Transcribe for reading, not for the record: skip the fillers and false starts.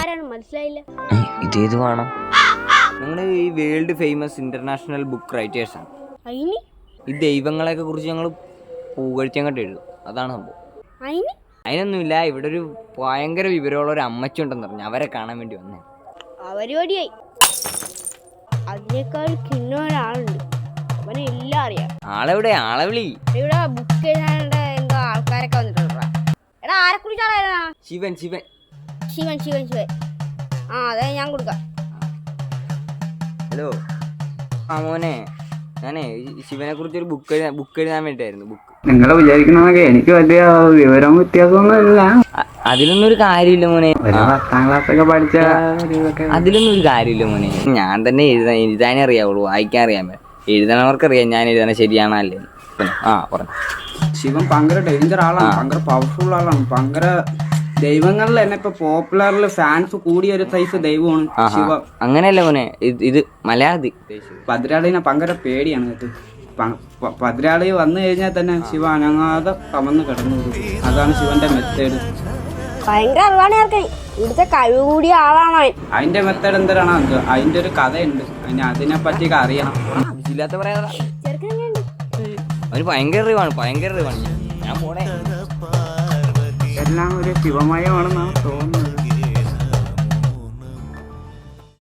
ആരാണ് മനസ്സിലായില്ല. ഇതേത് വേണം? ഞങ്ങള് ഈ world famous international book writers ആണ്. ഈ ദൈവങ്ങളെയൊക്കെ കുറിച്ച് ഞങ്ങൾ പൂകഴ്ചങ്ങോട്ട് എഴുതും. അതാണ് സംഭവം. അതിനൊന്നുമില്ല, ഇവിടെ ഒരു ഭയങ്കര വിവരമുള്ള ഒരു അമ്മച്ചി ഉണ്ടെന്ന് പറഞ്ഞു, അവരെ കാണാൻ വേണ്ടി വന്നേ. പരിപാടിയായി. അതിനേക്കാൾ കിണ്ണ ഒരാളുണ്ട്, അവനെ എല്ലാം അറിയാം. ആളെവിടെ? ആളെ വിളി. ഇവിടെ ബുക്ക് എഴുതാനുള്ള എന്തോ ആൾക്കാരൊക്കെ വന്നിട്ടുണ്ടാ. എടാ ആരെ കുറിച്ചാണ്? ശിവൻ ശിവൻ ശിവൻ ശിവൻ ശിവൻ. ആ അതെ, ഞാൻ കൊടുക്കാം. ഹലോ. ആ മോനെ, ഞാനേ ശിവനെ കുറിച്ച് ഒരു ബുക്ക് എഴുതാൻ വേണ്ടിയായിരുന്നു. ബുക്ക് നിങ്ങൾ വിചാരിക്കണൊക്കെ എനിക്ക് വലിയ വിവരം വ്യത്യാസമൊന്നുമില്ല. അതിലൊന്നും ഒരു കാര്യമില്ല മോനെ. 10ാം ക്ലാസ്സൊക്കെ പഠിച്ച അതിലൊന്നും ഒരു കാര്യമില്ല മോനെ. ഞാൻ തന്നെ എഴുതാനേ അറിയാവുള്ളൂ, വായിക്കാൻ അറിയാൻ. എഴുതണവർക്കറിയാം ഞാൻ എഴുതാൻ ശരിയാണല്ലേ. ആ പറഞ്ഞു. ശിവൻ ഭയങ്കര ഡേഞ്ചർ ആളാണ്, ഭയങ്കര പവർഫുൾ ആളാണ്, ഭയങ്കര ദൈവങ്ങളിൽ തന്നെ ഇപ്പൊ പോപ്പുലറിൽ ഫാൻസ് കൂടിയ ഒരു സൈസ് ദൈവമാണ് ശിവ. അങ്ങനെയല്ല മോനെ, ഇത് മലയാളത്തിൽ ഭദ്രാളിനെ ഭയങ്കര പേടിയാണ്. ഇത് ഭദ്രാളി വന്നു കഴിഞ്ഞാൽ തന്നെ ശിവ അനങ്ങാതെ കമന്ന് കിടന്നു. അതാണ് ശിവന്റെ മെത്തേഡ്. ഭയങ്കര അറിവാണ്, ഇവിടുത്തെ കഴിവ് കൂടിയ ആളാണ് അവൻ. അതിന്റെ മെത്തേഡ് എന്തിനാണ്? അതിന്റെ ഒരു കഥയുണ്ട്, അതിനെ പറ്റിയൊക്കെ അറിയണം. ഇല്ലാത്ത പറയാ. അവന് ഭയങ്കര അറിവാണ്, ഭയങ്കര അറിവാണ്. ഞാൻ പോണേ. എല്ലാം ഒരു ശിവമയമാണെന്നാണ് തോന്നുന്നത്.